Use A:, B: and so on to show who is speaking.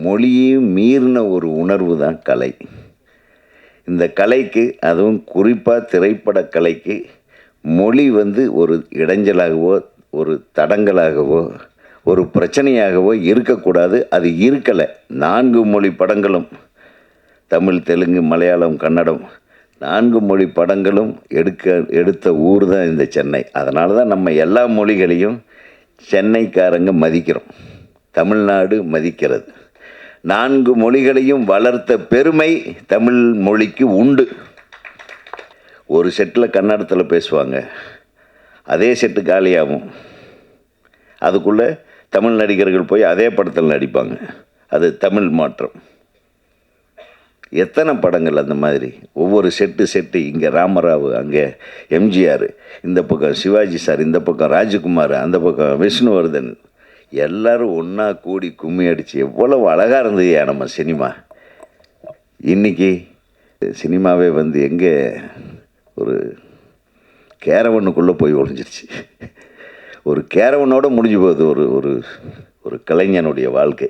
A: மொழியையும் மீறின ஒரு உணர்வு தான் கலை. இந்த கலைக்கு, அதுவும் குறிப்பாக திரைப்பட கலைக்கு, மொழி ஒரு இடைஞ்சலாகவோ, ஒரு தடங்கலாகவோ, ஒரு பிரச்சனையாகவோ இருக்கக்கூடாது. அது இருக்கலை. 4 மொழி படங்களும், தமிழ், தெலுங்கு, மலையாளம், கன்னடம் 4 மொழி படங்களும் எடுத்த ஊர் தான் இந்த சென்னை. அதனால தான் நம்ம எல்லா மொழிகளையும் சென்னைக்காரங்க மதிக்கிறோம். தமிழ்நாடு மதிக்கிறது. 4 மொழிகளையும் வளர்த்த பெருமை தமிழ் மொழிக்கு உண்டு. ஒரு செட்டில் கன்னடத்தில் பேசுவாங்க, அதே செட்டு காலியாகும். அதுக்குள்ளே தமிழ் நடிகர்கள் போய் அதே படத்தில் நடிப்பாங்க. அது தமிழ் மாற்றம். எத்தனை படங்கள் அந்த மாதிரி. ஒவ்வொரு செட்டு இங்கே ராமராவ், அங்கே எம்ஜிஆர், இந்த பக்கம் சிவாஜி சார், இந்த பக்கம் ராஜகுமார், அந்த பக்கம் விஷ்ணுவர்தன், எல்லோரும் ஒன்றா கூடி கும்மி அடித்து எவ்வளவு அழகாக இருந்ததுயா நம்ம சினிமா. இன்றைக்கி சினிமாவே எங்கே ஒரு கேரவனுக்குள்ளே போய் ஒழிஞ்சிருச்சு. ஒரு கேரவனோடு முடிஞ்சு போகுது ஒரு ஒரு கலைஞனுடைய வாழ்க்கை.